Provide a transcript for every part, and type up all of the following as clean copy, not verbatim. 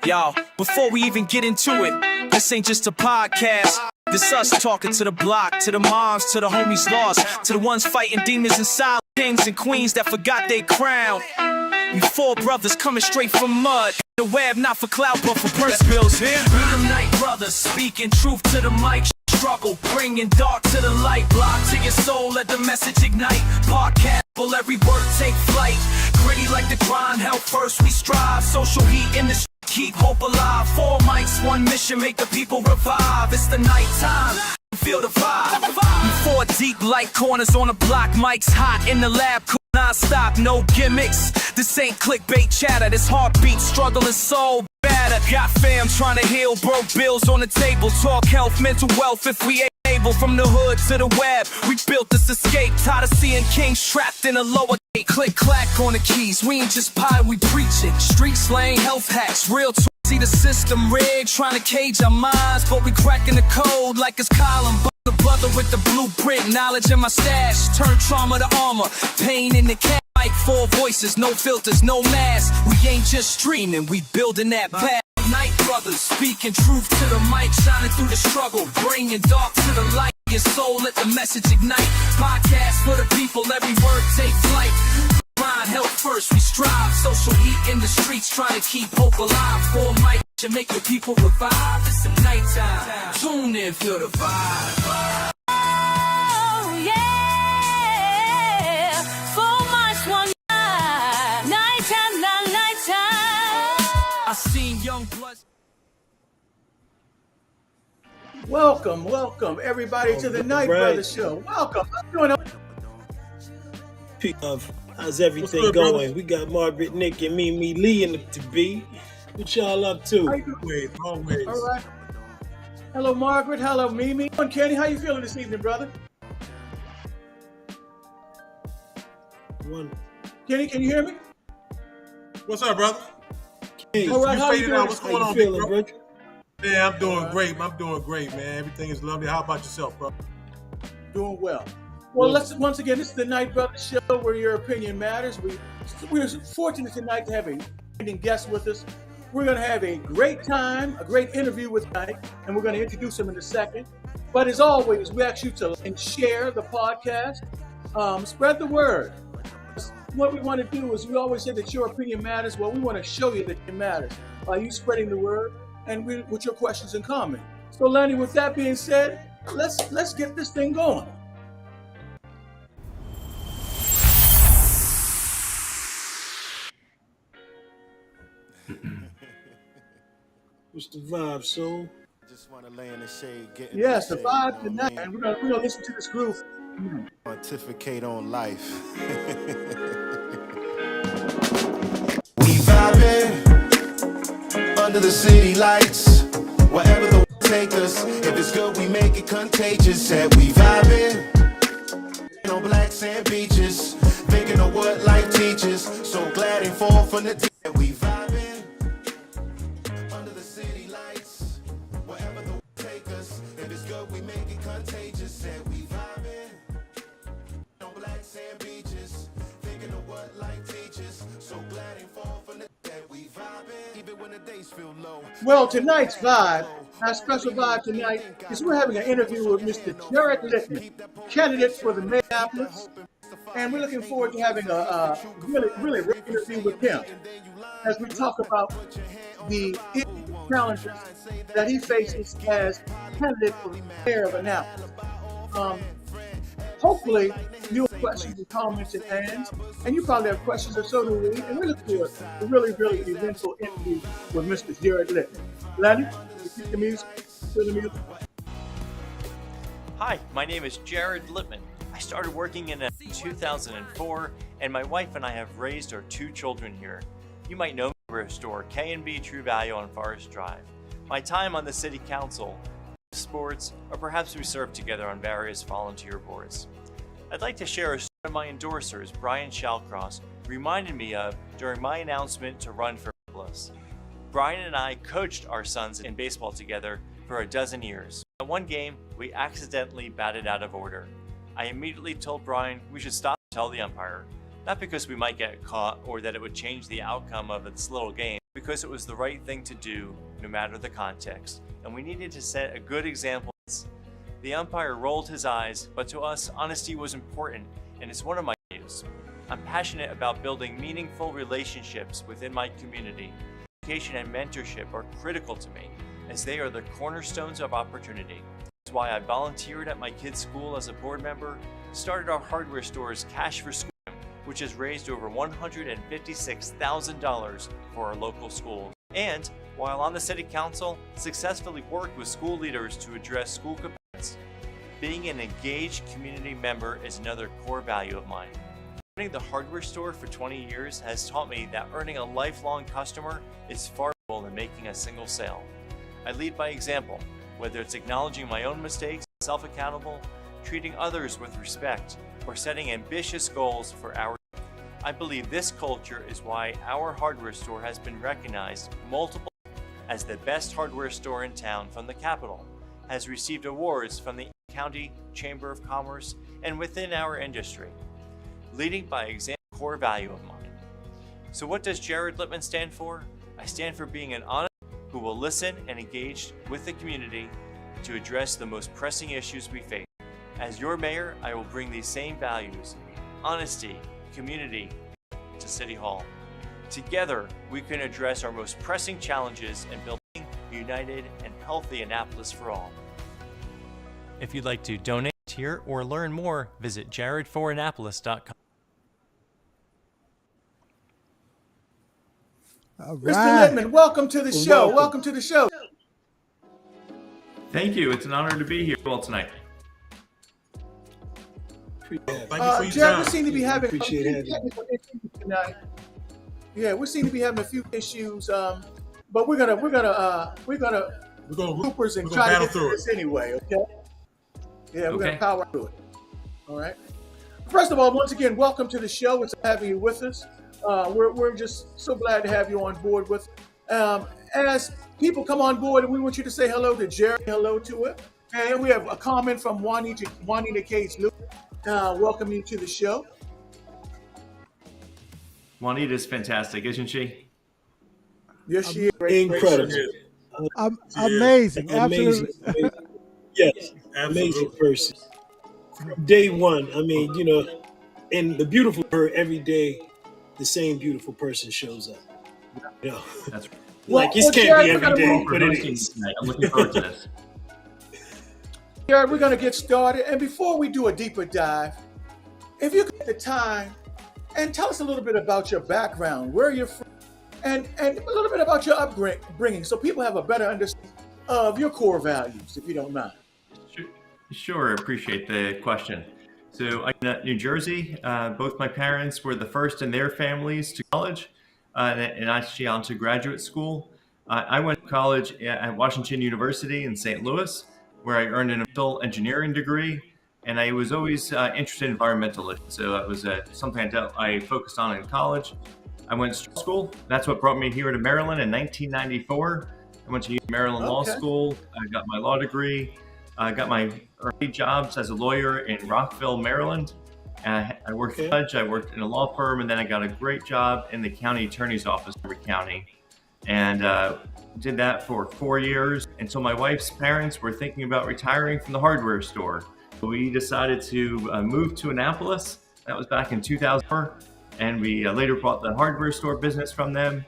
Y'all, before we even get into it, this ain't just a podcast. This us talking to the block, to the moms, to the homies lost, to the ones fighting demons inside, kings and queens that forgot their crown. We four brothers coming straight from mud. The web not for clout but for purse bills. We the night brothers speaking truth to the mic. Struggle, bringing dark to the light. Block to your soul, let the message ignite. Podcast, will every word take flight. Gritty like the grind, hell first we strive. Social heat in the street, keep hope alive. 4 mics, 1 mission, make the people revive. It's the night time, feel the vibe. We 4 deep like corners on the block. Mics hot in the lab, cool non-stop, no gimmicks. This ain't clickbait chatter, this heartbeat, struggle is so batter. Got fam trying to heal, broke bills on the table. Talk health, mental wealth if we ain't able. From the hood to the web, we built this escape. Tired of seeing kings trapped in a lower gate. Click clack on the keys, we ain't just pie, we preach it. Street slang, health hacks, real talk. See the system rigged, trying to cage our minds, but we cracking the code like it's column. The brother with the blueprint, knowledge in my stash. Turn trauma to armor, pain in the cat. Like 4 voices, no filters, no mask. We ain't just streaming, we building that path. Night brothers, speaking truth to the mic, shining through the struggle, bringing dark to the light. Your soul, let the message ignite. Podcast for the people, every word take flight. Grind, health first, we strive. Social heat in the streets, trying to keep hope alive. 4 mics to make the people revive. It's the nighttime. Tune in, feel the vibe. Oh yeah, 4 mics, 1 night. Nighttime, nighttime. I seen young bloods. Welcome, everybody to the Night Brothers Show. Welcome. What's going on? How's everything going? We got Margaret, Nick, and Mimi Lee in the B. What y'all up to? Always. All right. Hello, Margaret. Hello, Mimi. And Kenny, how you feeling this evening, brother? Kenny, can you hear me? What's up, brother? Hey, all right, how you doing? What's going on, feeling, bro? bro? Yeah, I'm doing great. I'm doing great, man. Everything is lovely. How about yourself, bro? Doing well. Well, let's once again, this is the Night Brothers Show where your opinion matters. We're fortunate tonight to have a guest with us. We're going to have a great time, a great interview with Mike, and we're going to introduce him in a second. But as always, we ask you to like and share the podcast, spread the word. What we want to do is we always say that your opinion matters. Well, we want to show you that it matters by you spreading the word and with your questions and comments. So, Lenny, with that being said, let's get this thing going. What's the vibe, soul? Just want to lay in the shade, Yes, the vibe tonight, and we're gonna listen to this groove. Pontificate on life. We vibing under the city lights, wherever the take us. If it's good, we make it contagious. Said we vibing on black sand beaches, thinking of what life teaches. So glad and fall from the day. We vibing under the city lights, wherever the take us. If it's good, we make it contagious. Said we vibing on black sand beaches, thinking of what life teaches. So glad and fall from the day. We vibing even when the days feel low. Well, tonight's vibe, our special vibe tonight, is we're having an interview with Mr. Jared Littman, candidate for the Mayor of Annapolis, and we're looking forward to having a really great interview with him as we talk about the challenges that he faces as candidate for the Mayor of Annapolis. Hopefully, you have questions and comments at hand, and you probably have questions, or so do we, and we look forward to a really eventful interview with Mr. Jared Littman. Lenny, you keep the music, feel the music. Hi, my name is Jared Littman. I started working in 2004, and my wife and I have raised our 2 children here. You might know me for a store, K&B True Value on Forest Drive. My time on the City Council, sports, or perhaps we serve together on various volunteer boards. I'd like to share a story my endorsers, Brian Shalcross, reminded me of during my announcement to run for Annapolis. Brian and I coached our sons in baseball together for a dozen years. At one game, we accidentally batted out of order. I immediately told Brian we should stop and tell the umpire, not because we might get caught or that it would change the outcome of this little game, because it was the right thing to do, no matter the context, and we needed to set a good example. The umpire rolled his eyes, but to us, honesty was important, and it's one of my values. I'm passionate about building meaningful relationships within my community. Education and mentorship are critical to me, as they are the cornerstones of opportunity. That's why I volunteered at my kids' school as a board member, started our hardware store's Cash for School, which has raised over $156,000 for our local schools. And while on the city council, successfully worked with school leaders to address school complaints. Being an engaged community member is another core value of mine. Running the hardware store for 20 years has taught me that earning a lifelong customer is far more than making a single sale. I lead by example, whether it's acknowledging my own mistakes, self-accountable, treating others with respect, or setting ambitious goals for our. I believe this culture is why our hardware store has been recognized multiple as the best hardware store in town from the Capitol, has received awards from the County Chamber of Commerce, and within our industry. Leading by example, core value of mine. So what does Jared Littman stand for? I stand for being an honest who will listen and engage with the community to address the most pressing issues we face. As your mayor, I will bring these same values, honesty, community, to City Hall. Together, we can address our most pressing challenges and build a united and healthy Annapolis for all. If you'd like to donate here or learn more, visit jaredforannapolis.com. All Mr. right. Littman, welcome to the show. Welcome to the show. Thank you. It's an honor to be here all tonight. Thank you for your Jared, time. we seem to be having a few Appreciate having you. technical issues tonight. Yeah, we seem to be having a few issues, but we're gonna Coopers and we're gonna try to battle get through through it. this anyway. Okay. Yeah, we're gonna Okay. power through it. All right. First of all, once again, welcome to the show. It's having you with us. We're just so glad to have you on board with. As people come on board, we want you to say hello to Jerry, hello to it. And we have a comment from Juanita Case Luke. Welcome you to the show. Juanita's fantastic, isn't she? Yes, she is. Great, great Incredible. show. Amazing. Amazing. Absolutely. Yes, amazing person. From day one, I mean, you know, and the beautiful her every day, the same beautiful person shows up. You know, That's like it well, can't Jared, be we're every gonna day, move but it is. tonight. I'm looking forward to this. Jared, we're going to get started. And before we do a deeper dive, if you could take the time and tell us a little bit about your background, where you're from, and a little bit about your upbringing so people have a better understanding of your core values, if you don't mind. Sure, appreciate the question. So I'm in New Jersey. Both my parents were the first in their families to college and actually on to graduate school. I went to college at Washington University in St. Louis, where I earned an civil engineering degree, and I was always interested in environmental issues. So it was something I focused on in college. I went to school. That's what brought me here to Maryland in 1994. I went to Maryland Law School. I got my law degree. I got my early jobs as a lawyer in Rockville, Maryland. I worked at judge. I worked in a law firm, and then I got a great job in the county attorney's office in every county, and did that for 4 years until my wife's parents were thinking about retiring from the hardware store. So we decided to move to Annapolis. That was back in 2004, and we later bought the hardware store business from them,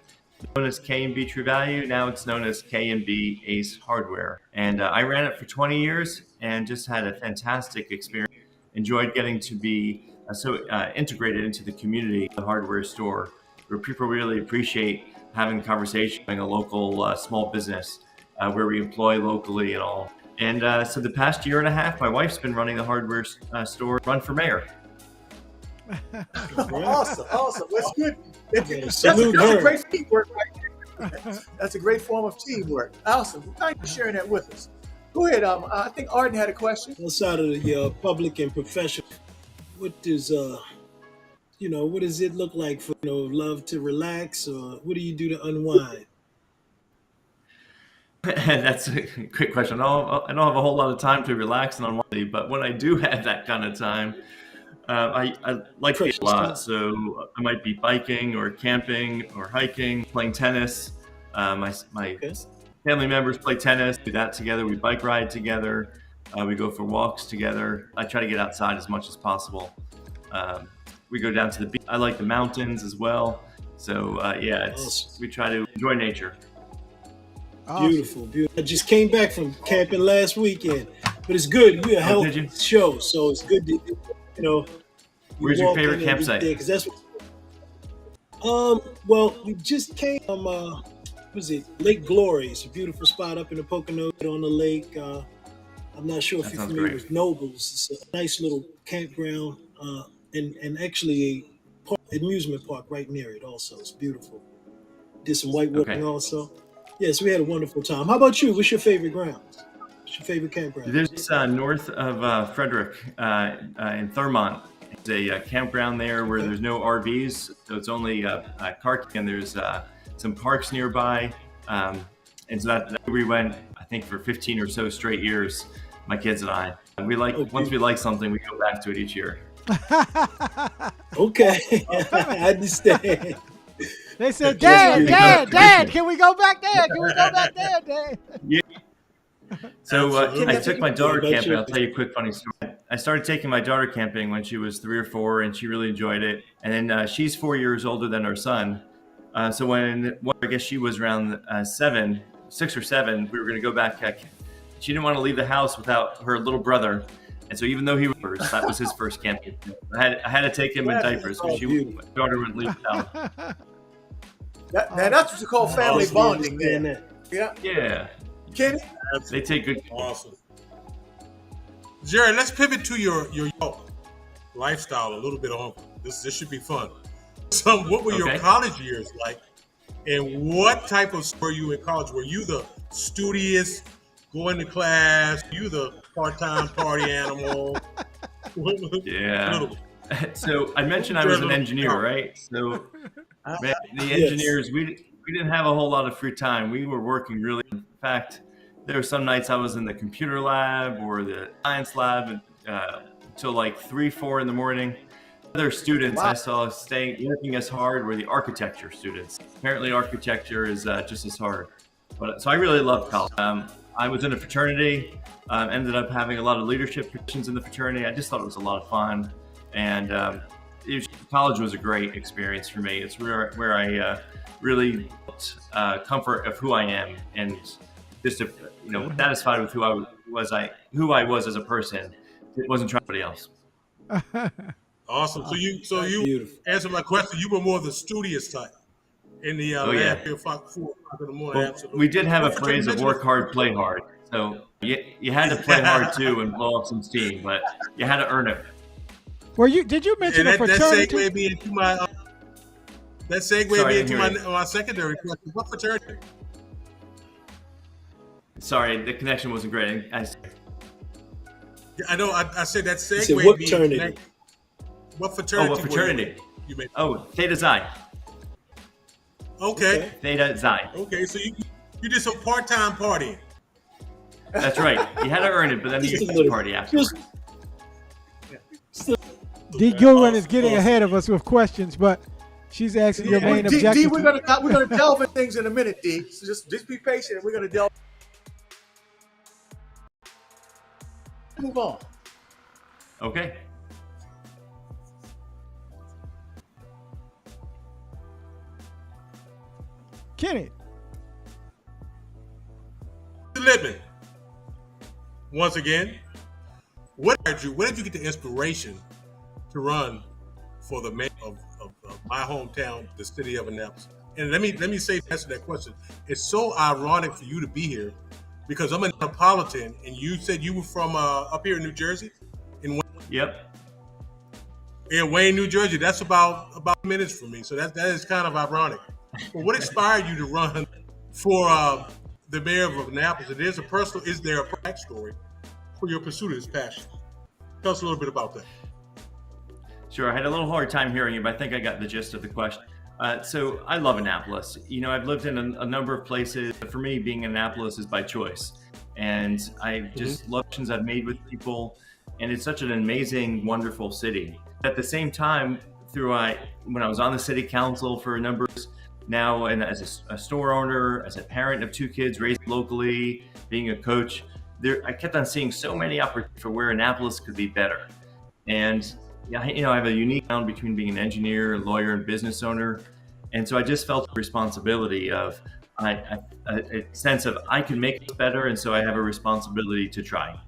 known as K&B True Value. Now it's known as K&B Ace Hardware. And I ran it for 20 years and just had a fantastic experience. Enjoyed getting to be so integrated into the community, the hardware store, where people really appreciate having conversation, having a local small business where we employ locally and all. And so the past year and a half, my wife's been running the hardware store, run for mayor. Awesome. That's good. That's Salute a her. great teamwork right there. That's a great form of teamwork. Awesome. Thank you for sharing that with us. Go ahead. I think Arden had a question. Outside of the public and professional, what does what does it look like for love to relax, or what do you do to unwind? That's a great question. I don't have a whole lot of time to relax and unwind, but when I do have that kind of time, I like to eat a lot. So I might be biking or camping or hiking, playing tennis. My Okay. family members play tennis, do that together. We bike ride together. We go for walks together. I try to get outside as much as possible. We go down to the beach. I like the mountains as well. So yeah, we try to enjoy nature. Awesome. Beautiful, beautiful. I just came back from camping last weekend, but it's good. We're a Oh, did healthy you? show, so it's good to, you Where's your walk favorite in every campsite? day, 'cause that's well, we just came from what was it, Lake Glory. It's a beautiful spot up in the Poconos on the lake. I'm not sure if That you're sounds familiar great. with Nobles. It's a nice little campground, and actually a amusement park right near it. Also, it's beautiful. Did some whitewashing Okay. also. Yes, we had a wonderful time. How about you? What's your favorite grounds? What's your favorite campground? There's north of Frederick in Thurmont. It's a campground there where there's no RVs, so it's only car camping. And there's some parks nearby, and so that we went, I think, for 15 or so straight years. My kids and I. We like once we like something, we go back to it each year. Okay, I understand. They said, Just Dad, can we go back there? Can we go back there, Dad? Yeah. So Absolutely. I took my daughter Yeah, camping. I'll tell you a quick funny story. I started taking my daughter camping when she was 3 or 4, and she really enjoyed it. And then she's 4 years older than our son. So when I guess she was around 6 or 7, we were going to go back. She didn't want to leave the house without her little brother. And so even though he was first, that was his first camping. I had to take him in diapers because my daughter wouldn't leave the house. That's what you call family Honestly, bonding understand there. that. Yeah. Yeah, Kenny? they take good. Awesome. Jerry, let's pivot to your lifestyle a little bit on this. This should be fun. So, what were your Okay. college years like, and what type of were you in college? Were you the studious, going to class? Were you the part-time party animal? Yeah. So I mentioned I was an engineer, right? So man, the engineers, we didn't have a whole lot of free time. We were working really. In fact, there were some nights I was in the computer lab or the science lab until like 3, 4 in the morning. Other students I saw staying working as hard were the architecture students. Apparently, architecture is just as hard. But so I really loved college. I was in a fraternity. Ended up having a lot of leadership positions in the fraternity. I just thought it was a lot of fun, and college was a great experience for me. It's where I really felt comfort of who I am, and just satisfied with who I was as a person. It wasn't trying anybody else. Awesome. So you Beautiful. answered my question. You were more the studious type in the Oh, yeah. lab here 4 o'clock in the morning. Well, Absolutely. we did have a What phrase of fraternity work hard, play hard. So you had to play hard too and blow up some steam, but you had to earn it. Did you mention And a that fraternity? segued me into my Sorry, I didn't hear you. my secondary question. What fraternity? Sorry, the connection wasn't great. I know. I said that said segued what me. fraternity? What fraternity? What fraternity? You made? Oh, Theta Xi. Okay. Theta Xi. Okay. So you did some part-time partying. That's right. You had to earn it, but then you Just a could little- party afterwards. D. Goodwin is getting ahead of us with questions, but she's asking your main D, objective. we're gonna delve in things in a minute, D. So just be patient. We're gonna delve. Move on. Okay. Kenny, Littman. Once again, where did you get the inspiration to run for the mayor of my hometown, the city of Annapolis? And let me say to answer that question. It's so ironic for you to be here because I'm a Neapolitan, and you said you were from up here in New Jersey, Yep. in Wayne, New Jersey. That's about minutes from me. So that is kind of ironic. But what inspired you to run for the mayor of Annapolis? Is there a backstory for your pursuit of this passion? Tell us a little bit about that. Sure. I had a little hard time hearing you, but I think I got the gist of the question. So I love Annapolis. I've lived in a number of places. But for me, being in Annapolis is by choice. And I just love connections I've made with people. And it's such an amazing, wonderful city. At the same time, when I was on the city council for a number of years, now, and as a store owner, as a parent of 2 kids raised locally, being a coach, I kept on seeing so many opportunities for where Annapolis could be better. And I have a unique balance between being an engineer, lawyer, and business owner. And so I just felt a responsibility of a sense of I can make it better, and so I have a responsibility to try.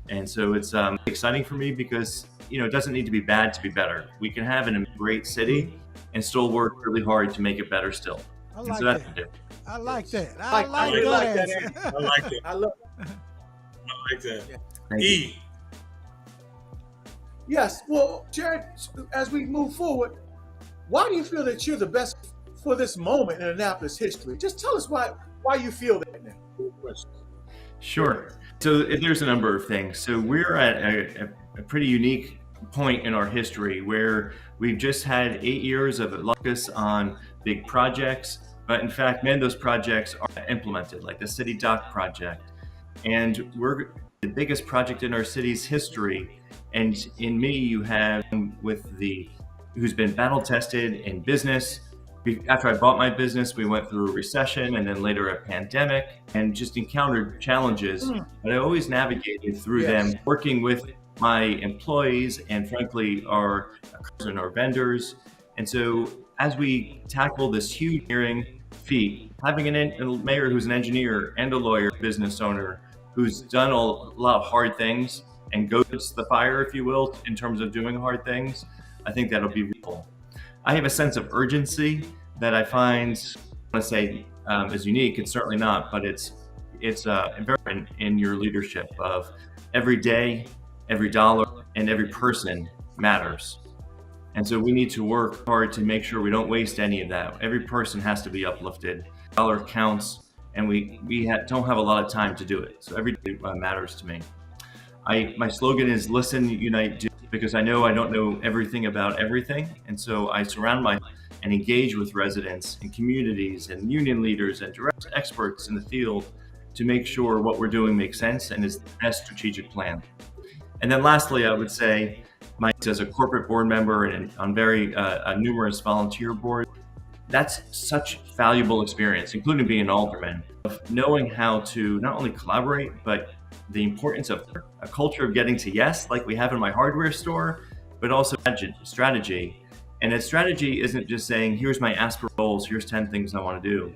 And so it's exciting for me because it doesn't need to be bad to be better. We can have a great city and still work really hard to make it better still. I And like so that's that. the difference. I like that. I I really like that. that answer. I like it. I love I like that. Thank you. E. Yes. Well, Jared, as we move forward, why do you feel that you're the best for this moment in Annapolis history? Just tell us why you feel that now. Sure. So there's a number of things. So we're at a pretty unique point in our history where we've just had 8 years of focus on big projects, but in fact, many of those projects are implemented, like the City Dock project. And we're the biggest project in our city's history. And in me, you have who's been battle tested in business. After I bought my business, we went through a recession and then later a pandemic and just encountered challenges. But I always navigated through them, working with my employees and frankly, our vendors. And so as we tackle this huge engineering feat, having a mayor who's an engineer and a lawyer, business owner, who's done a lot of hard things and goes the fire, if you will, in terms of doing hard things, I think that'll be useful. I have a sense of urgency that I find, I want to say, is unique. It's certainly not, but it's very in your leadership of every day, every dollar, and every person matters. And so we need to work hard to make sure we don't waste any of that. Every person has to be uplifted. Dollar counts, and we don't have a lot of time to do it. So every day matters to me. My slogan is listen, unite, do, because I know I don't know everything about everything. And so I surround and engage with residents and communities and union leaders and direct experts in the field to make sure what we're doing makes sense and is the best strategic plan. And then lastly, I would say, as a corporate board member and on very numerous volunteer boards, that's such valuable experience, including being an alderman, of knowing how to not only collaborate, but the importance of a culture of getting to yes, like we have in my hardware store, but also strategy. And a strategy isn't just saying, here's my aspirational goals, here's 10 things I want to do.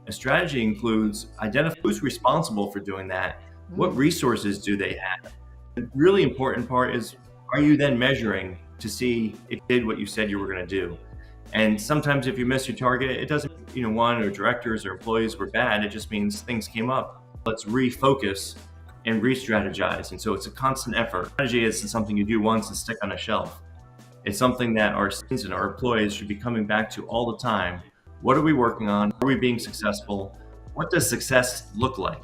A strategy includes identifying who's responsible for doing that, what resources do they have. The really important part is, are you then measuring to see if you did what you said you were going to do? And sometimes if you miss your target, it doesn't, one or directors or employees were bad. It just means things came up. Let's refocus and re-strategize. And so it's a constant effort. Strategy isn't something you do once and stick on a shelf. It's something that our students and our employees should be coming back to all the time. What are we working on? Are we being successful? What does success look like?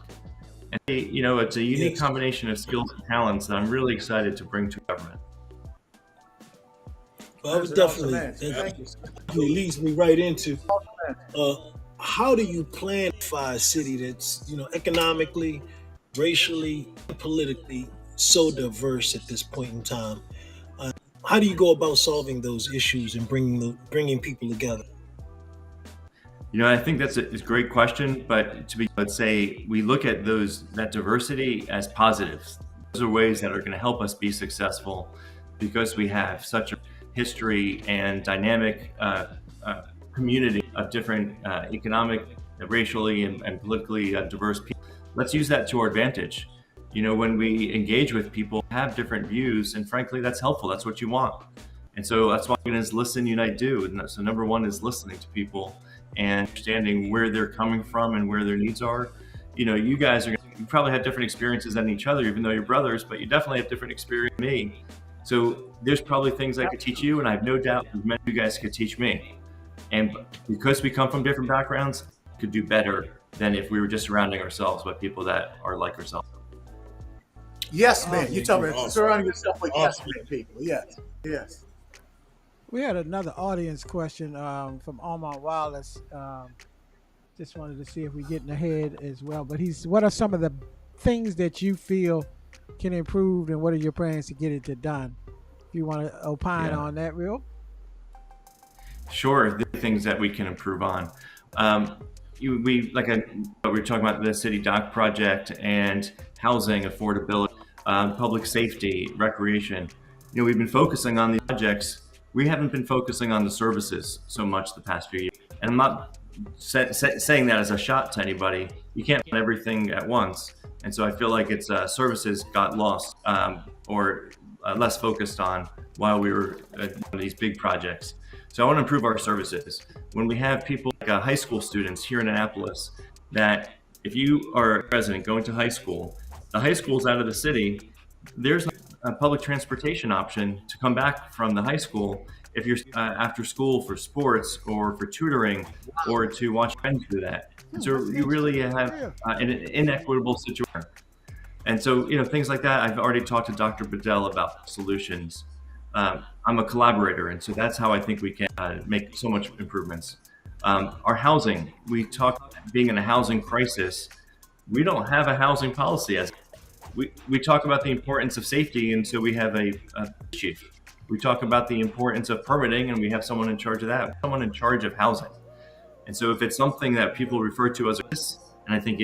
And it's a unique combination of skills and talents that I'm really excited to bring to government. Well, I would definitely, it leads me right into how do you plan for a city that's, economically, racially, and politically so diverse at this point in time? How do you go about solving those issues and bringing people together? I think that's a great question, but let's say we look at that diversity as positives. Those are ways that are going to help us be successful because we have such a history and dynamic community of different economic, racially, and politically diverse people. Let's use that to our advantage. When we engage with people, have different views, and frankly, that's helpful. That's what you want. And so that's why I'm going to listen, unite, do. And so number one is listening to people and understanding where they're coming from and where their needs are. You guys you probably have different experiences than each other, even though you're brothers, but you definitely have different experience than me. So there's probably things I could teach you, and I have no doubt that many of you guys could teach me. And because we come from different backgrounds, we could do better than if we were just surrounding ourselves with people that are like ourselves. Yes, man. You're talking about surrounding yourself with yes, man people. Yes. We had another audience question from Armand Wallace. Just wanted to see if we're getting ahead as well. But what are some of the things that you feel can improve, and what are your plans to get it done? If you want to opine on that, real. Sure, the things that we can improve on. We we were talking about the city dock project and housing affordability, public safety, recreation. We've been focusing on these projects. We haven't been focusing on the services so much the past few years. And I'm not saying that as a shot to anybody. You can't do everything at once. And so I feel like it's services got lost or less focused on while we were doing these big projects. So I want to improve our services. When we have people like high school students here in Annapolis, that if you are a resident going to high school, the high school's out of the city, there's a public transportation option to come back from the high school if you're after school for sports or for tutoring or to watch friends do that. And so you really have an inequitable situation. And so, things like that, I've already talked to Dr. Bedell about solutions. I'm a collaborator, and so that's how I think we can make so much improvements. Our housing, we talk being in a housing crisis. We don't have a housing policy as we talk about the importance of safety, and so we have a chief. We talk about the importance of permitting, and we have someone in charge of that, someone in charge of housing. And so if it's something that people refer to as this, and I think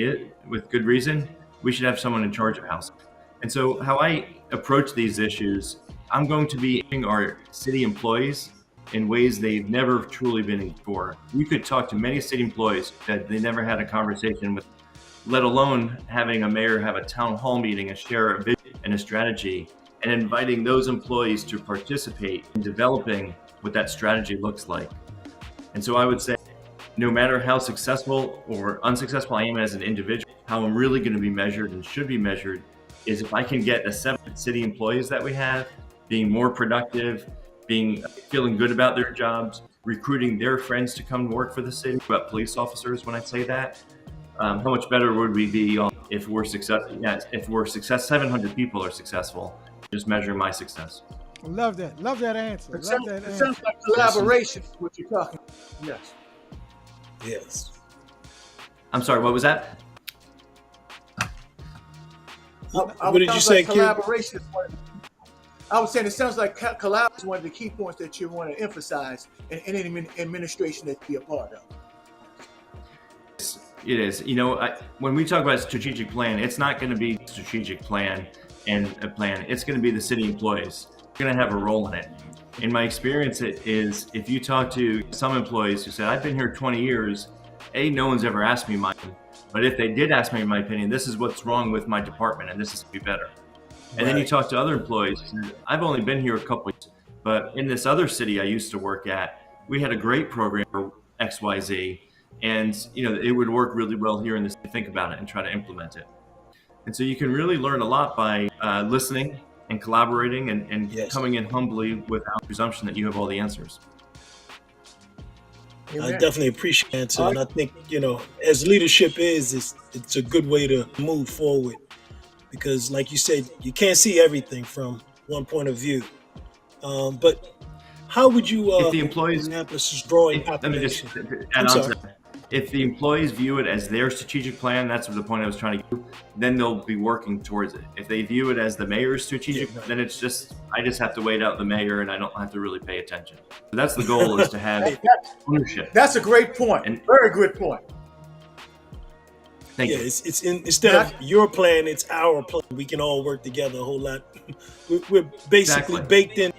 with good reason, we should have someone in charge of housing. And so how I approach these issues, I'm going to be aiming our city employees in ways they've never truly been before. You could talk to many city employees that they never had a conversation with, let alone having a mayor have a town hall meeting and share a vision and a strategy, and inviting those employees to participate in developing what that strategy looks like. And so I would say, no matter how successful or unsuccessful I am as an individual, how I'm really going to be measured and should be measured is if I can get the 7 city employees that we have being more productive, feeling good about their jobs, recruiting their friends to come work for the city. About police officers, when I say that, how much better would we be if we're successful? Yes, if we're 700 people are successful. Just measure my success. Love that. Love that answer. It sounds like collaboration. What you're talking. Yes. Yes. I'm sorry. What was that? What did you say, Q? Collaboration. I was saying it sounds like collaboration is one of the key points that you want to emphasize in any administration that you be a part of. It is. When we talk about strategic plan, it's not going to be strategic plan and a plan. It's going to be the city employees. They're going to have a role in it. In my experience, it is if you talk to some employees who said, I've been here 20 years, no one's ever asked me my opinion. But if they did ask me my opinion, this is what's wrong with my department and this is to be better. And then you talk to other employees. I've only been here a couple weeks, but in this other city I used to work at, we had a great program for XYZ. And it would work really well here in this. Think about it and try to implement it. And so you can really learn a lot by listening and collaborating and Yes. coming in humbly without presumption that you have all the answers. I definitely appreciate the answer, and I think as leadership it's a good way to move forward because, like you said, you can't see everything from one point of view. But how would you? If the employees, Annapolis is growing let me just population. add on to that. If the employees view it as their strategic plan, that's the point I was trying to get, then they'll be working towards it. If they view it as the mayor's strategic, then it's I just have to wait out the mayor and I don't have to really pay attention. So that's the goal is to have ownership. That's a great point. And- Very good point. Thank Yeah, you. it's instead of your plan, it's our plan. We can all work together a whole lot. We're basically Exactly. baked in.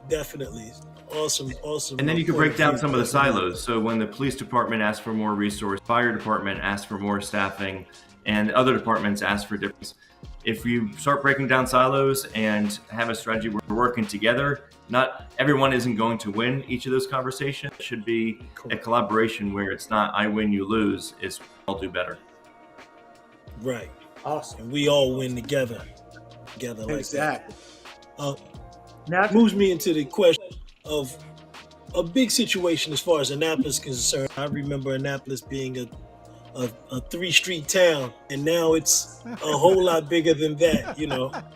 Definitely. Awesome. And then you can break down some of the silos. So when the police department asks for more resource, fire department asks for more staffing, and other departments ask for different. If you start breaking down silos and have a strategy where we're working together, not everyone isn't going to win each of those conversations. It should be a collaboration where it's not I win, you lose. It's I'll do better. Right. Awesome. And we all win together. Like Exactly. that. Now, Moves me into the question of a big situation as far as Annapolis is concerned. I remember Annapolis being a 3-street town, and now it's a whole lot bigger than that,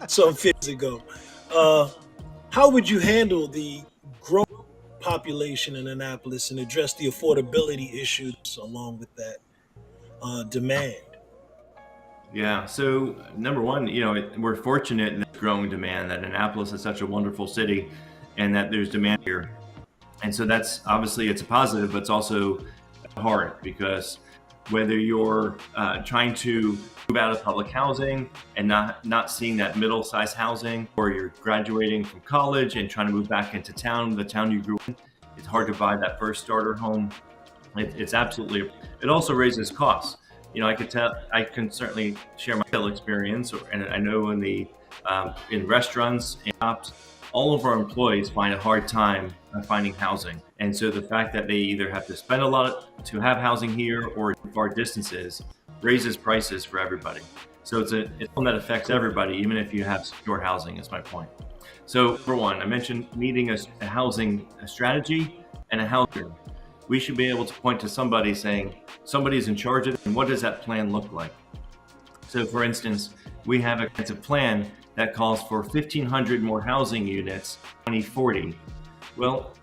some years ago. How would you handle the growing population in Annapolis and address the affordability issues along with that demand? Yeah. So number one, we're fortunate in this growing demand that Annapolis is such a wonderful city and that there's demand here. And so that's obviously it's a positive, but it's also hard because whether you're trying to move out of public housing and not seeing that middle-sized housing, or you're graduating from college and trying to move back into town, the town you grew in, it's hard to buy that first starter home. It's absolutely, it also raises costs. You know, I can certainly share my experience, and I know in restaurants and shops, all of our employees find a hard time finding housing. And so the fact that they either have to spend a lot to have housing here or far distances raises prices for everybody. So it's one that affects everybody, even if you have secure housing, is my point. So for one, I mentioned needing a housing strategy and a housing. We should be able to point to somebody saying, somebody's in charge of it, and what does that plan look like? So for instance, we have a comprehensive plan that calls for 1,500 more housing units in 2040. Well,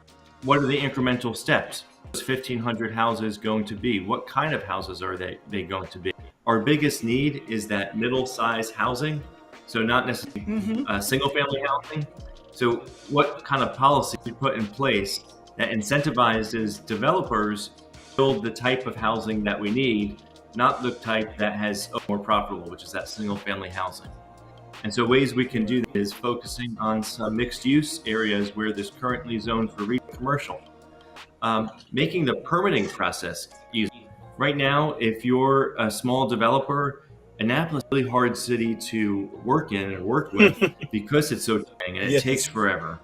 what are the incremental steps? Those 1,500 houses going to be? What kind of houses are they going to be? Our biggest need is that middle-sized housing, so not necessarily single-family housing. So what kind of policy we put in place that incentivizes developers to build the type of housing that we need, not the type that has more profitable, which is that single-family housing. And so ways we can do that is focusing on some mixed use areas where there's currently zoned for retail commercial. Making the permitting process easy. Right now, if you're a small developer, Annapolis is a really hard city to work in and work with because it's so dang and it takes forever.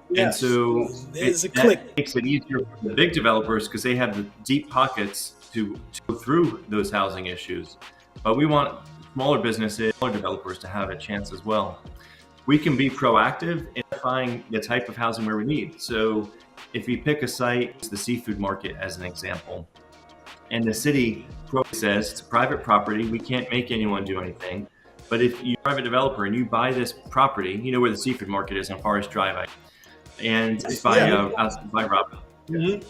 Yes. And so that makes it easier for the big developers because they have the deep pockets to go through those housing issues. But we want smaller businesses, smaller developers to have a chance as well. We can be proactive in finding the type of housing where we need. So if we pick a site, the seafood market as an example, and the city says it's private property, we can't make anyone do anything. But if you're a private developer and you buy this property, you know where the seafood market is on Forest Drive, and by Robin.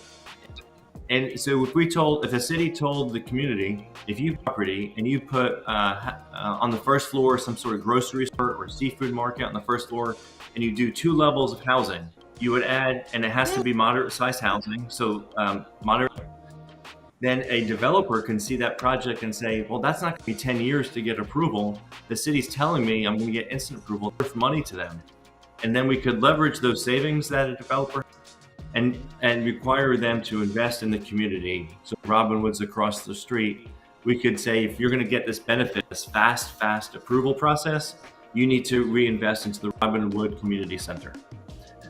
And so if the city told the community, if you have property and you put on the first floor some sort of grocery store or seafood market on the first floor, and you do 2 levels of housing, you would add, and it has to be moderate sized housing, so moderate. Then a developer can see that project and say, well, that's not going to be 10 years to get approval. The city's telling me I'm going to get instant approval, worth money to them. And then we could leverage those savings that a developer and require them to invest in the community. So Robinwood's across the street, we could say, if you're going to get this benefit, this fast approval process, you need to reinvest into the Robinwood Community Center.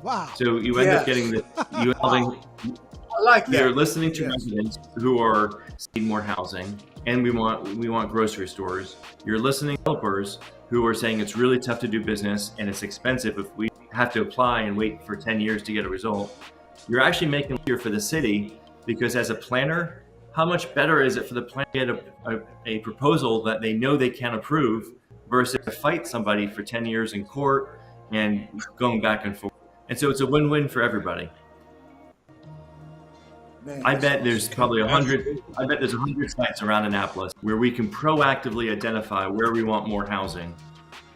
Wow. So you end up getting I like that. You're listening to residents who are seeking more housing, and we want grocery stores. You're listening to developers who are saying it's really tough to do business and it's expensive if we have to apply and wait for 10 years to get a result. You're actually making it easier for the city, because as a planner, how much better is it for the planner to get a proposal that they know they can approve versus to fight somebody for 10 years in court and going back and forth. And so it's a win-win for everybody. Man, I bet there's probably 100 sites around Annapolis where we can proactively identify where we want more housing.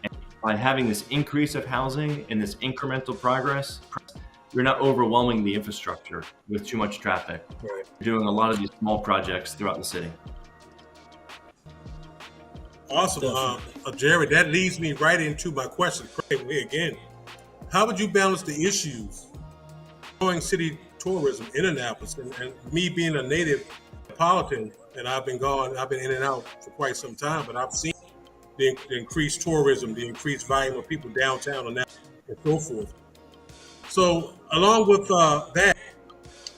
And by having this increase of housing and this incremental progress, we're not overwhelming the infrastructure with too much traffic. Right. We're doing a lot of these small projects throughout the city. Awesome. Jared, that leads me right into my question. Craig, me again. How would you balance the issues growing city tourism in Annapolis, and me being a native Neapolitan, and I've been in and out for quite some time, but I've seen the increased tourism, the increased volume of people downtown and so forth. So along with that,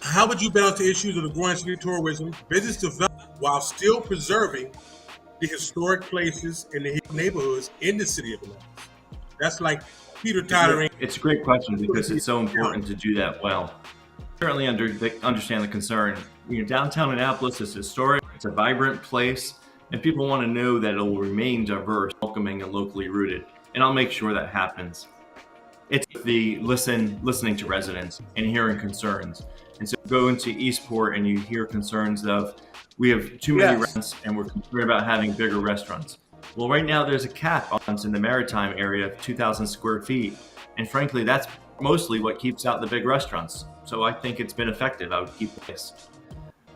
how would you balance the issues of the growing city tourism, business development, while still preserving the historic places and the neighborhoods in the city of Annapolis? That's like teeter-tottering. It's a great question because it's so important to do that well. Certainly understand the concern. Downtown Annapolis is historic, it's a vibrant place, and people want to know that it will remain diverse, welcoming, and locally rooted. And I'll make sure that happens. It's the listening to residents and hearing concerns. And so go into Eastport and you hear concerns of, we have too many restaurants and we're concerned about having bigger restaurants. Well, right now there's a cap on in the maritime area of 2,000 square feet. And frankly, that's mostly what keeps out the big restaurants. So I think it's been effective. I would keep this.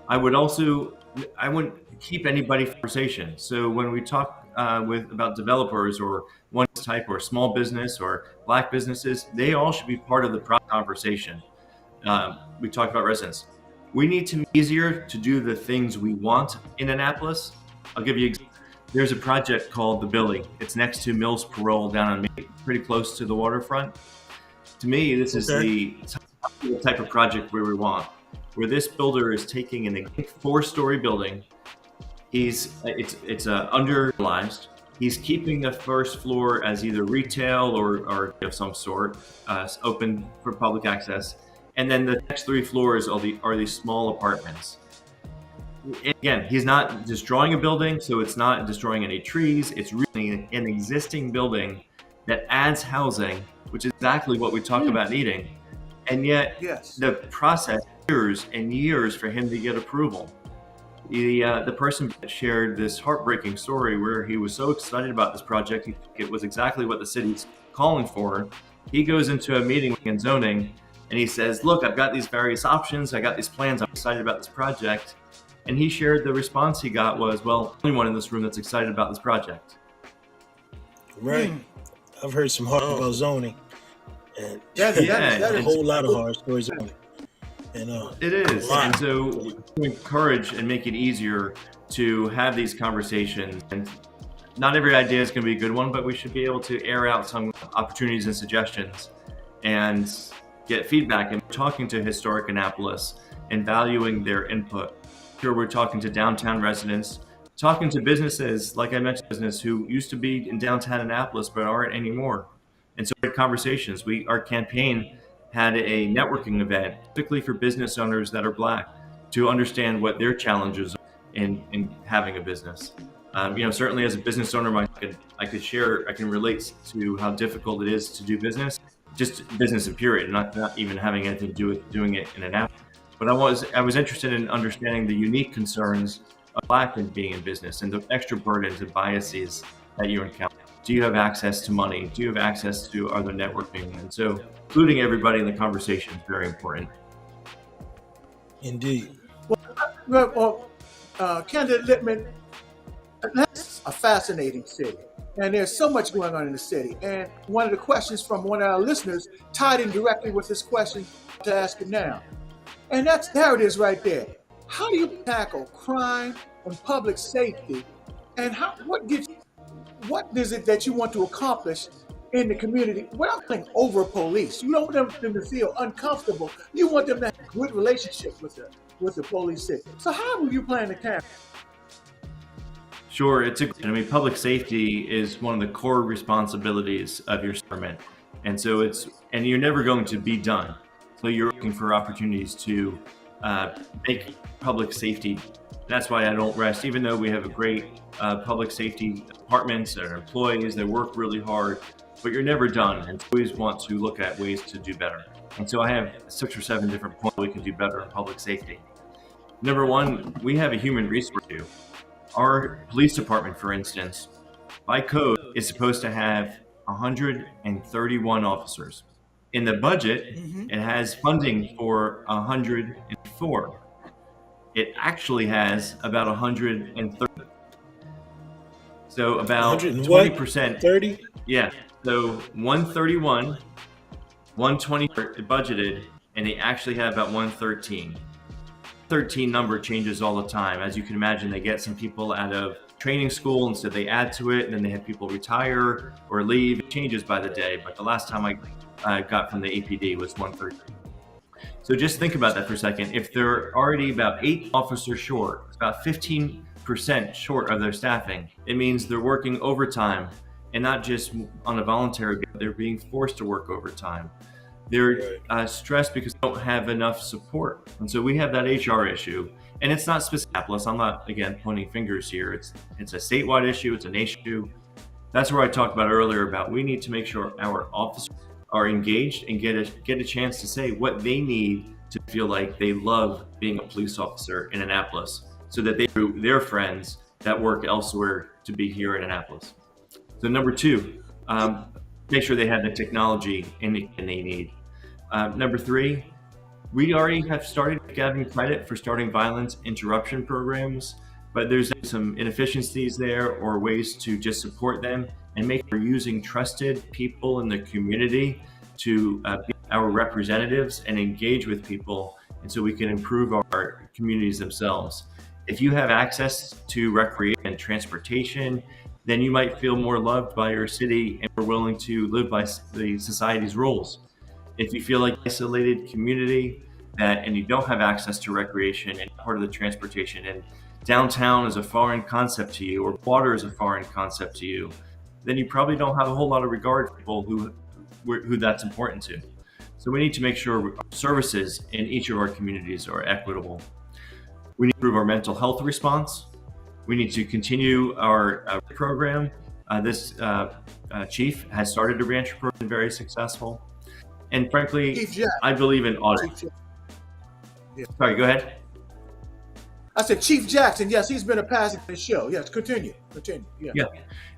I wouldn't keep anybody conversation. So when we talk about developers or one type or small business or black businesses, they all should be part of the conversation. We talked about residents. We need to make it easier to do the things we want in Annapolis. I'll give you. There's a project called the Billy. It's next to Mills Parole down on Main, pretty close to the waterfront. To me, this is the type of project where we want, where this builder is taking a 4-story building. It's underutilized. He's keeping the first floor as either retail or of some sort, open for public access, and then the next 3 floors are these small apartments. Again, he's not destroying a building, so it's not destroying any trees. It's really an existing building that adds housing, which is exactly what we talk about needing. And yet, the process years and years for him to get approval. The person shared this heartbreaking story where he was so excited about this project. It was exactly what the city's calling for. He goes into a meeting in zoning and he says, look, I've got these various options. I got these plans. I'm excited about this project. And he shared the response he got was, well, only one in this room that's excited about this project. Right. I've heard some hard about zoning. And That a is whole lot of hard stories on it. And, it is. And so to encourage and make it easier to have these conversations. And not every idea is going to be a good one, but we should be able to air out some opportunities and suggestions and get feedback. And talking to Historic Annapolis and valuing their input. Sure, we're talking to downtown residents, talking to businesses, like I mentioned, business who used to be in downtown Annapolis but aren't anymore. And so we had conversations. Our campaign had a networking event, particularly for business owners that are black, to understand what their challenges are in having a business. Certainly as a business owner, I can relate to how difficult it is to do business, just business in period, not even having anything to do with doing it in Annapolis. But I was interested in understanding the unique concerns of black and being in business and the extra burdens and biases that you encounter. Do you have access to money? Do you have access to other networking? And so including everybody in the conversation is very important. Indeed. Well, candidate Littman, that's a fascinating city. And there's so much going on in the city. And one of the questions from one of our listeners tied in directly with this question to ask you now. And there it is right there. How do you tackle crime and public safety? And what is it that you want to accomplish in the community without being over police? You don't want them to feel uncomfortable. You want them to have a good relationship with the police. So how will you plan to tackle? Sure, public safety is one of the core responsibilities of your government. And so you're never going to be done. So you're looking for opportunities to make public safety. That's why I don't rest, even though we have a great public safety departments and employees that work really hard, but you're never done and always want to look at ways to do better. And so I have 6 or 7 different points we can do better in public safety. Number one, we have a human resource issue. Our police department, for instance, by code is supposed to have 131 officers. In the budget, it has funding for 104. It actually has about 130. So about 20%. 30? Yeah. So 131, 120 budgeted, and they actually have about 113. 13 number changes all the time. As you can imagine, they get some people out of training school, and so they add to it, and then they have people retire or leave. It changes by the day, but the last time I got from the APD was 113. So just think about that for a second. If they're already about 8 officers short, about 15% short of their staffing, it means they're working overtime, and not just on a voluntary basis. They're being forced to work overtime. They're stressed because they don't have enough support. And so we have that HR issue. And it's not specific to Annapolis. I'm not, again, pointing fingers here. It's a statewide issue. It's an issue. That's where I talked about earlier about we need to make sure our officers are engaged and get a chance to say what they need to feel like they love being a police officer in Annapolis, so that they do their friends that work elsewhere to be here in Annapolis. So number 2, make sure they have the technology and they need. Number 3, We already have started getting credit for starting violence interruption programs, but there's some inefficiencies there or ways to just support them and make sure we're using trusted people in the community to be our representatives and engage with people, and so we can improve our communities themselves. If you have access to recreation and transportation, then you might feel more loved by your city and more willing to live by the society's rules. If you feel like isolated community and you don't have access to recreation and part of the transportation, and downtown is a foreign concept to you, or water is a foreign concept to you, then you probably don't have a whole lot of regard for people who that's important to. So we need to make sure services in each of our communities are equitable. We need to improve our mental health response. We need to continue our program. This chief has started a reentry program, very successful. And frankly, Chief Jack. I believe in audit. Chief Jack. Yeah. Sorry, go ahead. I said Chief Jackson. Yes, he's been a pastor in the show. Yes, continue. Yeah. Yeah,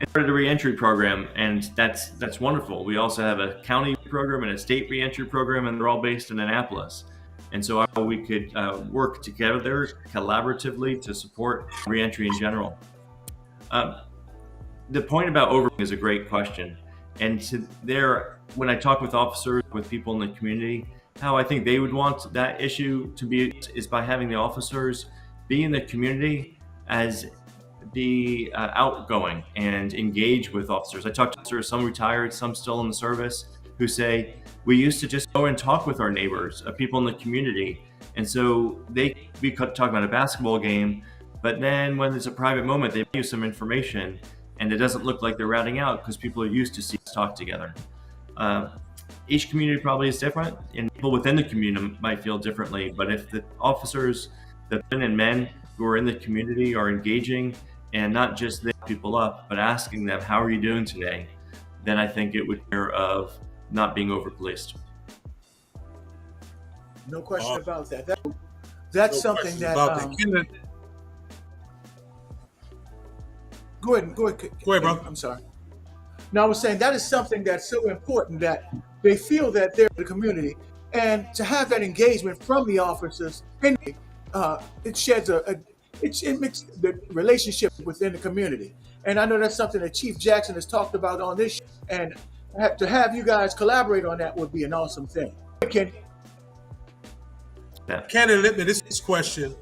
and started a reentry program, and that's wonderful. We also have a county program and a state reentry program, and they're all based in Annapolis. And so we could work together collaboratively to support reentry in general. The point about overtime is a great question. And when I talk with officers, with people in the community, how I think they would want that issue to be is by having the officers be in the community be outgoing and engage with officers. I talked to officers, some retired, some still in the service, who say, we used to just go and talk with our neighbors, people in the community. And so we could talk about a basketball game, but then when there's a private moment, they give some information and it doesn't look like they're routing out because people are used to seeing us talk together. Each community probably is different, and people within the community might feel differently, but if the officers, the men and men who are in the community are engaging and not just lift people up, but asking them, how are you doing today? Then I think it would care of not being overpoliced. No question about that. That's No something questions that. about that. Go ahead, Go ahead, bro. I'm sorry. No, I was saying that is something that's so important that they feel that they're in the community, and to have that engagement from the officers, it sheds it makes the relationship within the community. And I know that's something that Chief Jackson has talked about on this show, and to have you guys collaborate on that would be an awesome thing. Candidate Littman, this is a question,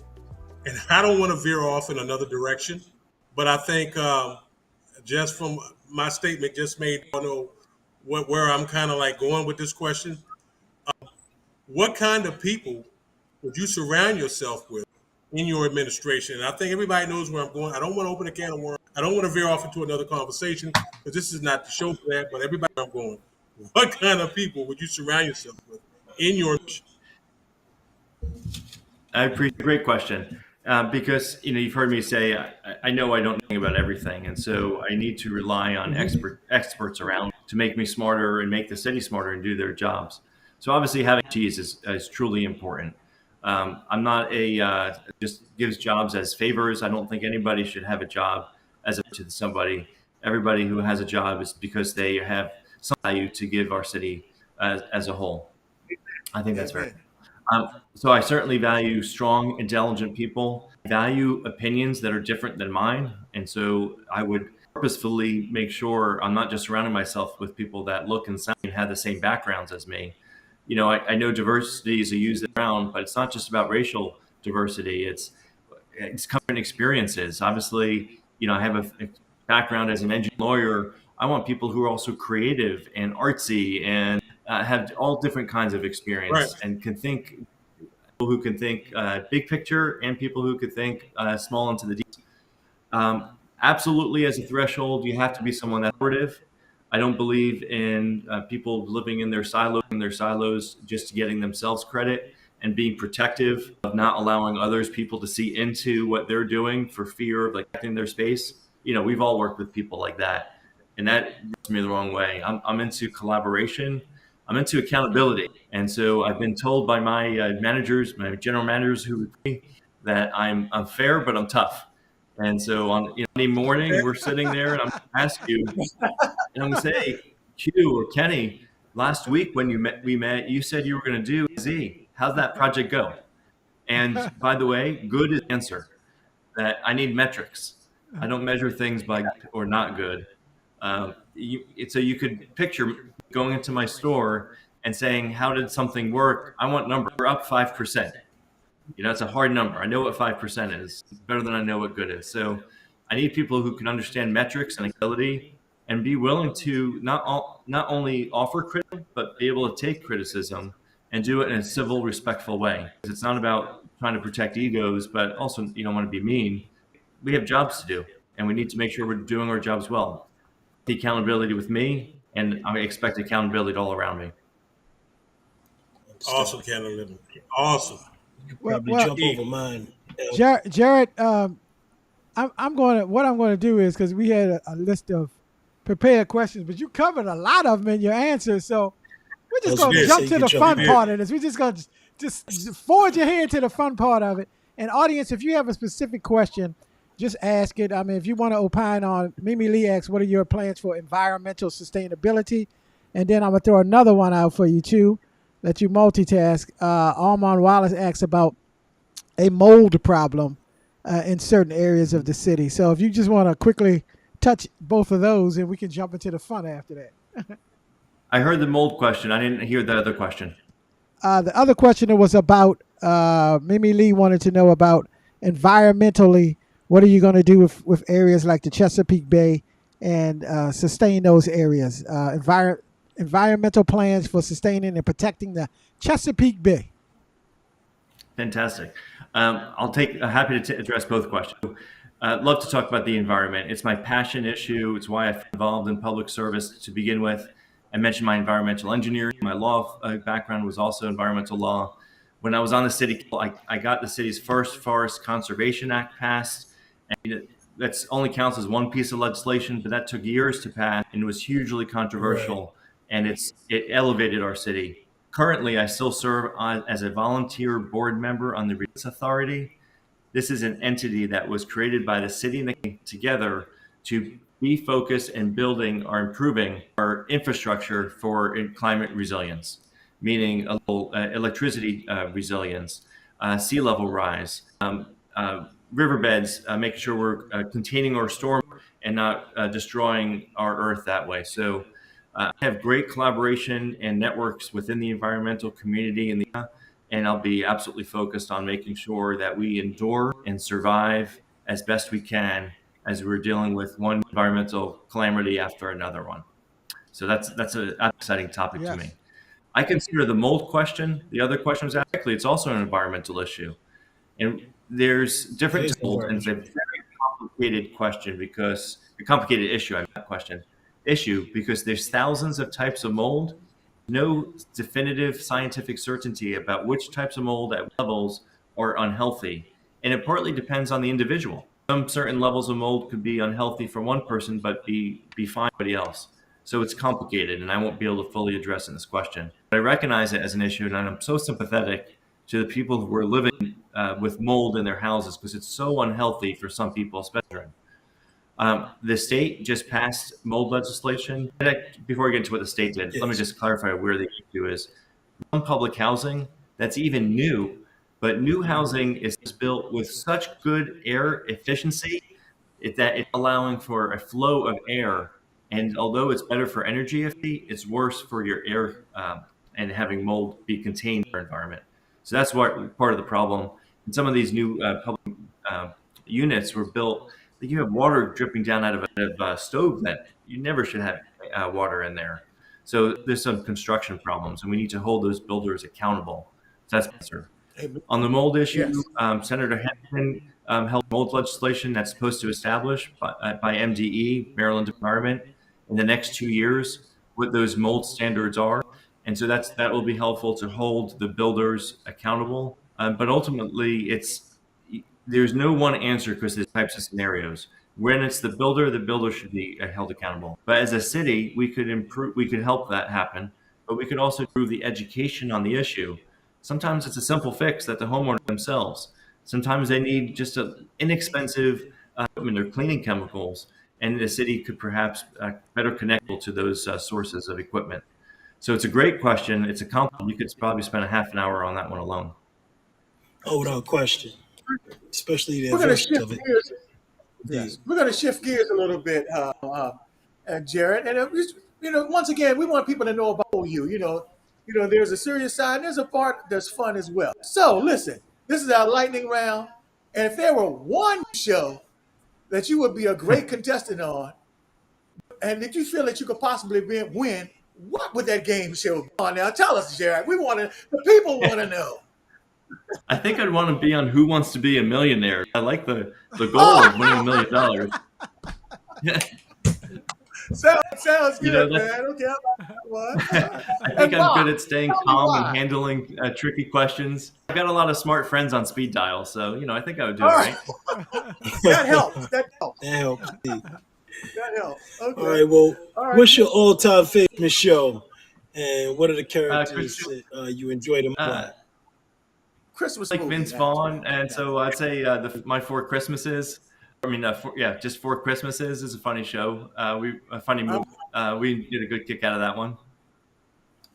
and I don't want to veer off in another direction, but I think just from my statement just made, I know where I'm kind of like going with this question. What kind of people would you surround yourself with in your administration? And I think everybody knows where I'm going. I don't want to open a can of worms. I don't want to veer off into another conversation because this is not the show for that, but everybody knows where I'm going. What kind of people would you surround yourself with in your administration? I appreciate, great question. Because you've heard me say I know I don't know about everything, and so I need to rely on experts around to make me smarter and make the city smarter and do their jobs. So obviously having expertise is truly important. I'm not just gives jobs as favors. I don't think anybody should have a job as to somebody. Everybody who has a job is because they have some value to give our city as a whole. I think that's very. So I certainly value strong, intelligent people. I value opinions that are different than mine. And so I would purposefully make sure I'm not just surrounding myself with people that look and sound and have the same backgrounds as me. I know diversity is a used around, but it's not just about racial diversity. It's current experiences. Obviously, I have a background as an engineer lawyer. I want people who are also creative and artsy and have all different kinds of experience, right, and people who can think big picture and people who could think small into the deep. Absolutely, as a threshold, you have to be someone that's supportive. I don't believe in people living in their silos just getting themselves credit and being protective of not allowing people to see into what they're doing for fear of protecting their space. We've all worked with people like that, and that rubs me the wrong way. I'm into collaboration. I'm into accountability. And so I've been told by my managers, my general managers who agree that I'm fair, but I'm tough. And so on any morning, we're sitting there and I'm going to ask you, and I'm going to say, Q or Kenny, last week when we met, you said you were going to do Z. how's that project go? And by the way, good is the answer. That I need metrics. I don't measure things by good or not good. So you could picture going into my store and saying, how did something work? I want number up 5%. It's a hard number. I know what 5% is, better than I know what good is. So I need people who can understand metrics and accountability and be willing to not only offer criticism, but be able to take criticism and do it in a civil, respectful way. Because it's not about trying to protect egos, but also you don't want to be mean. We have jobs to do, and we need to make sure we're doing our jobs well. The accountability with me, and I expect accountability all around me. Awesome, Cannon Living. Awesome. You could probably jump over mine. Jared, I'm going to, what I'm going to do is, because we had a list of prepared questions, but you covered a lot of them in your answers. So we're just going to jump to the fun part of this. We're just going to just forward your hand to the fun part of it. And audience, if you have a specific question, just ask it. I mean, if you want to opine on, Mimi Lee asks, what are your plans for environmental sustainability? And then I'm going to throw another one out for you too. Let you multitask. Armand Wallace asks about a mold problem in certain areas of the city. So if you just want to quickly touch both of those, and we can jump into the fun after that. I heard the mold question. I didn't hear the other question. The other question was about, Mimi Lee wanted to know about environmentally, what are you going to do with areas like the Chesapeake Bay and sustain those areas? Environmental plans for sustaining and protecting the Chesapeake Bay. Fantastic. Happy to address both questions. Love to talk about the environment. It's my passion issue. It's why I fell involved in public service to begin with. I mentioned my environmental engineering. My law background was also environmental law. When I was on the city, I got the city's first Forest Conservation Act passed. And that only counts as one piece of legislation, but that took years to pass and it was hugely controversial. Right. And it elevated our city. Currently, I still serve as a volunteer board member on the Resilience Authority. This is an entity that was created by the city and the county together to be focused in building or improving our infrastructure for climate resilience, meaning electricity resilience, sea level rise, riverbeds, making sure we're containing our storm and not destroying our earth that way. So I have great collaboration and networks within the environmental community and I'll be absolutely focused on making sure that we endure and survive as best we can as we're dealing with one environmental calamity after another one. So that's an exciting topic to me. I consider the mold question, the other question was actually, it's also an environmental issue. And there's different mold, and it's a very complicated question because a complicated issue because there's thousands of types of mold, no definitive scientific certainty about which types of mold at levels are unhealthy. And it partly depends on the individual. Some certain levels of mold could be unhealthy for one person, but be fine for somebody else. So it's complicated, and I won't be able to fully address in this question. But I recognize it as an issue, and I'm so sympathetic to the people who are living with mold in their houses because it's so unhealthy for some people, especially. The state just passed mold legislation. Before I get into what the state did, let me just clarify where the issue is. On public housing, that's even new, but new housing is built with such good air efficiency that it's allowing for a flow of air. And although it's better for energy efficiency, it's worse for your air and having mold be contained in your environment. So that's what part of the problem. And some of these new public units were built. You have water dripping down out of a stove that you never should have water in there. So there's some construction problems, and we need to hold those builders accountable. So that's the answer. On the mold issue, Senator Henderson held mold legislation that's supposed to establish by MDE, Maryland Environment, in the next 2 years what those mold standards are. And so that will be helpful to hold the builders accountable. But ultimately, there's no one answer because there's types of scenarios. When it's the builder should be held accountable. But as a city, we could help that happen, but we could also improve the education on the issue. Sometimes it's a simple fix that the homeowner themselves. Sometimes they need just an inexpensive equipment or cleaning chemicals, and the city could perhaps better connect to those sources of equipment. So it's a great question. It's a compliment. You could probably spend a half an hour on that one alone. Oh, without question. Especially the We're going to adversity shift of it. gears. Indeed. Yes, we're going to shift gears a little bit, Jared. And once again, we want people to know about you. There's a serious side. There's a part that's fun as well. So listen, this is our lightning round. And if there were one show that you would be a great contestant on, and did you feel that you could possibly win, what would that game show be on? Now tell us, Jared. The people want to know. I think I'd want to be on Who Wants to Be a Millionaire. I like the goal of winning $1 million. Yeah. Sounds good, that- man. Okay, I like that one. I think I'm good at staying calm and handling tricky questions. I've got a lot of smart friends on speed dial, so I think I would do it right. That helps. That helps. Indeed. That helps. Okay. All right. Well, All right. what's your all-time favorite show, and what are the characters Chris- you enjoy the most? Christmas Like movie, Vince man. Vaughn, and so I'd say My Four Christmases. Just Four Christmases is a funny show. A funny movie. We get a good kick out of that one.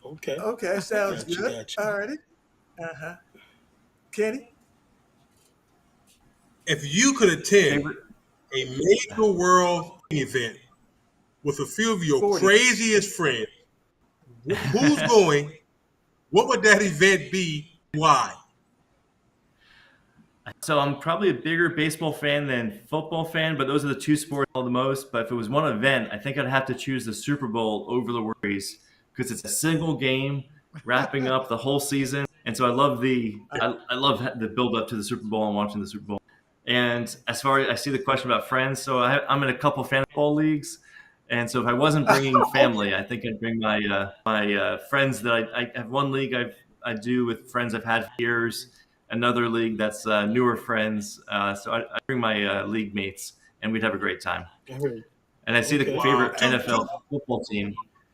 Okay. Okay, sounds Gotcha, good. gotcha. All righty. Kenny? If you could attend Favorite? a major world event with a few of your 40. craziest friends, who's going? What would that event be? Why? So I'm probably a bigger baseball fan than football fan, but those are the two sports I love the most. But if it was one event, I think I'd have to choose the Super Bowl over the World Series because it's a single game wrapping up the whole season. And so I love the build up to the Super Bowl and watching the Super Bowl. And as far as I see the question about friends, so I'm in a couple fantasy football leagues. And so if I wasn't bringing family, I think I'd bring my friends that I have one league I do with friends I've had for years. Another league that's newer friends. So I bring my league mates, and we'd have a great time. And I see the favorite NFL football team.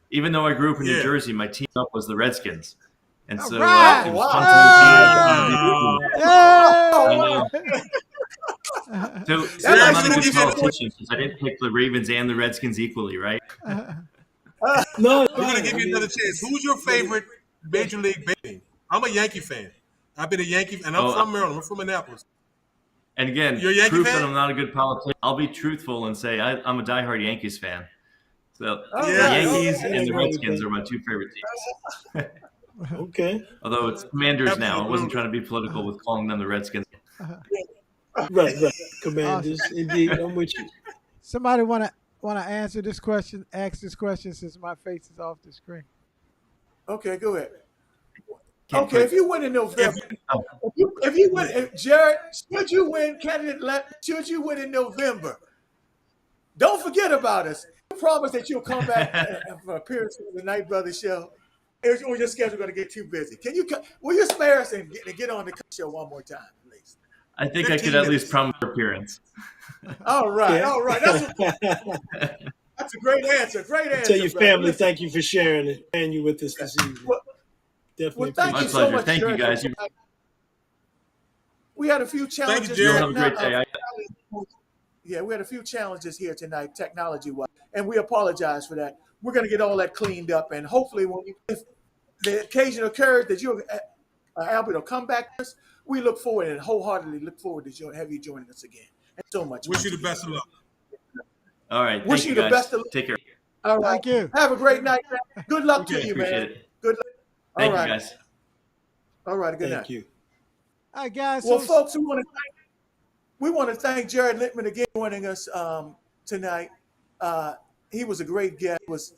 Even though I grew up in New Jersey, my team up was the Redskins. And so it was fun to be So I'm not a good politician because I didn't pick the Ravens and the Redskins equally, right? No, We're going to give you another chance. Who's your favorite Major League Baseball team? I'm a Yankee fan. I've been a Yankee, and I'm from Maryland. I'm from Annapolis. And again, You're a Yankee proof fan? that I'm not a good politician. I'll be truthful and say I'm a diehard Yankees fan. So the Yeah. Yankees and the Redskins are my two favorite teams. Okay. Although it's Commanders now. I wasn't trying to be political with calling them the Redskins. Right. Commanders. Indeed. I'm with you. Somebody want to answer this question? Ask this question since my face is off the screen. Okay, go ahead. Can't Okay, put- if you win in November, if you win, Jared, should you win in November, don't forget about us. I promise that you'll come back for appearance on the Night Brothers show. Or your schedule going to get too busy. Will you spare us and get on the show one more time, please? I think I 15 could at minutes. least promise appearance. All right. That's a great answer. Tell your brother. family Listen, thank you for sharing you with us this evening. Well, Definitely. thank My you so pleasure. much, Thank you, Jared. guys. We had a few challenges. Jared. Have a great day. Yeah, we had a few challenges here tonight, technology-wise, and we apologize for that. We're going to get all that cleaned up, and hopefully, if the occasion occurs that you're able to come back to us, we look forward and wholeheartedly look forward to have you joining us again. And so much. Wish you the best of luck. All right. Wish Thank you you, the guys. best of luck. Take care. All right. Thank you. Have a great night, man. Good luck to Okay, you, appreciate man. it. Good luck. Thank All right. you, guys. All right. Good Thank night. you. All right, guys. Well, so- folks, we want to thank Jared Littman again joining us tonight. He was a great guest. Was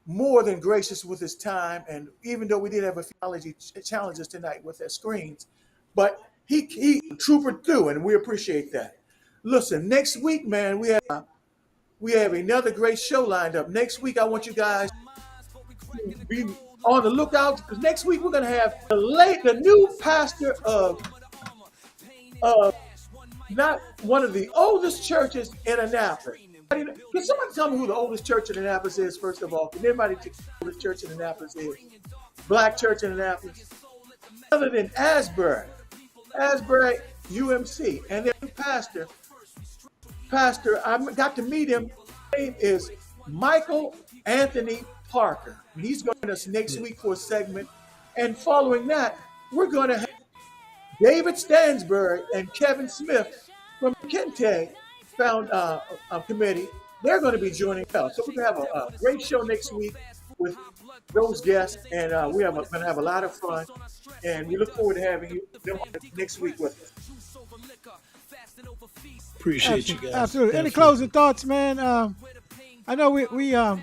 more than gracious with his time, and even though we did have a few challenges tonight with their screens, but he troopered through, and we appreciate that. Listen, next week, man, we have another great show lined up. Next week, I want you guys to be on the lookout because next week we're going to have the new pastor of not one of the oldest churches in Annapolis. Can somebody tell me who the oldest church in Annapolis is, first of all? Can anybody tell me who the oldest church in Annapolis is? Black church in Annapolis? Other than Asbury UMC. And their pastor, I got to meet him. His name is Michael Anthony Parker. He's joining us next week for a segment. And following that, we're going to have David Stansberg and Kevin Smith from the Kente Committee. They're going to be joining us. So we're going to have a great show next week with those guests, and we're going to have a lot of fun. And we look forward to having you next week with us. Appreciate you guys. Absolutely. Any Definitely. closing thoughts, man? I know we're an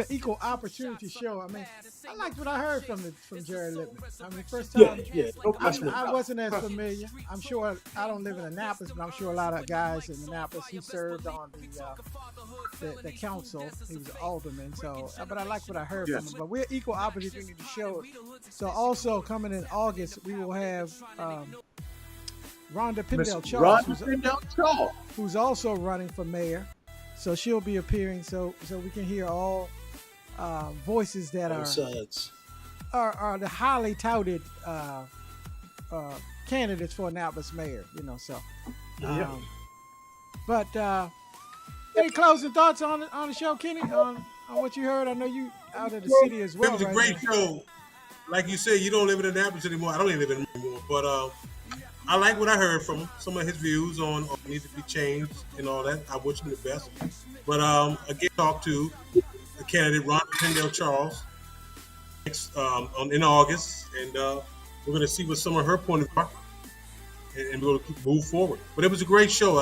equal opportunity show. I mean, I liked what I heard from Jerry Littman. I mean, first time, No question. I wasn't as familiar. I'm sure I don't live in Annapolis, but I'm sure a lot of guys in Annapolis. He served on the council. He was an alderman. So, but I like what I heard from him. But we're equal opportunity show. So also coming in August, we will have Rhonda Pindell Charles, who's also running for mayor. So she'll be appearing. So we can hear all voices that are the highly touted candidates for Annapolis mayor. You know, so. But any closing thoughts on the show, Kenny? On what you heard? I know you out of the city as well. It was a great show. Like you said, you don't live in Annapolis anymore. I don't even live in it anymore. But I like what I heard from him. Some of his views on what needs to be changed and all that. I wish him the best. But again, talk to the candidate Rhonda Pindell Charles in August, and we're going to see what some of her point of view are, and we're going to move forward. But it was a great show.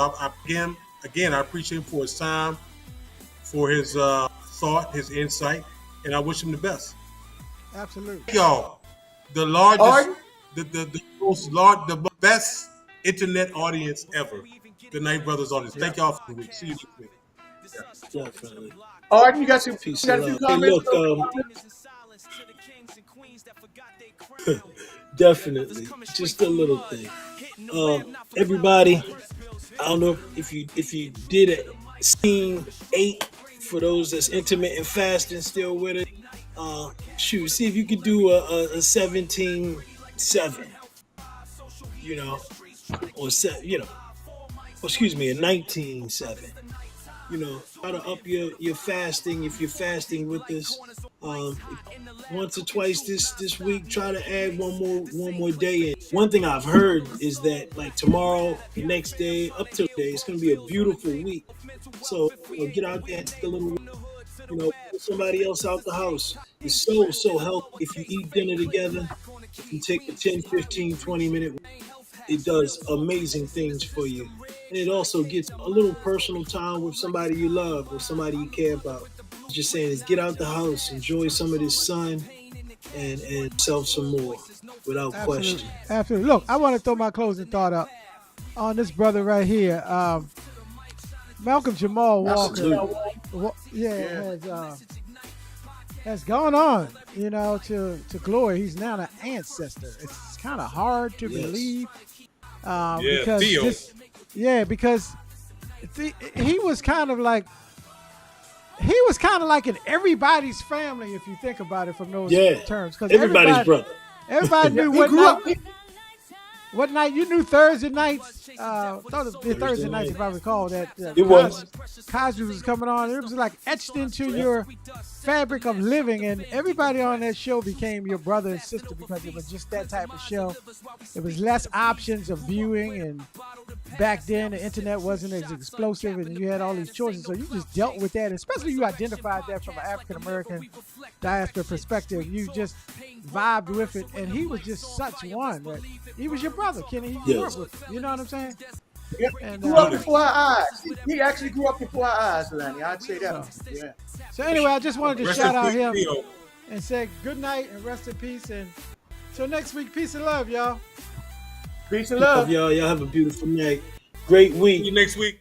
Again, I appreciate him for his time, for his thought, his insight, and I wish him the best. Absolutely. Y'all, the largest, the best internet audience ever, the Knight Brothers audience. Thank y'all for the week. See you next week. Definitely. Arden, you got some Peace got and a few love. comments? Hey, look, definitely. Just a little thing. Everybody, I don't know if you did it, scene 8 for those that's intermittent fasting still with it. See if you could do a 17-7. You know, or a 19-7. You know, try to up your fasting if you're fasting with us. Once or twice this week, try to add one more day in. One thing I've heard is that like tomorrow, the next day, up to today, it's gonna be a beautiful week. So get out there and take a little, put somebody else out the house. It's so healthy if you eat dinner together. If you take a 10, 15, 20-minute, it does amazing things for you. And it also gets a little personal time with somebody you love or somebody you care about. Just saying is get out the house, enjoy some of this sun, and yourself some more without question. Absolutely. Look, I want to throw my closing thought up on this brother right here. Malcolm Jamal Walker. Has gone on, to glory. He's now an ancestor. It's kind of hard to believe. Because he was kind of like in everybody's family if you think about it from those terms. Because everybody's brother. Everybody knew what night you knew Thursday nights. Thursday nights, if I recall that. Cosby was coming on. It was like etched into your fabric of living, and everybody on that show became your brother and sister because it was just that type of show. It was less options of viewing, and back then the internet wasn't as explosive, and you had all these choices. So you just dealt with that, especially you identified that from an African American diaspora perspective. You just vibed with it, and he was just such one that he was your brother, Kenny. He grew up with you. You know what I'm saying? Yeah, and, grew up before our eyes. He actually grew up before our eyes, Lenny. I'd say that. So anyway, I just wanted to shout out him and say good night and rest in peace. And so next week, peace and love, y'all. Peace and love. Y'all have a beautiful night. Great week. See you next week.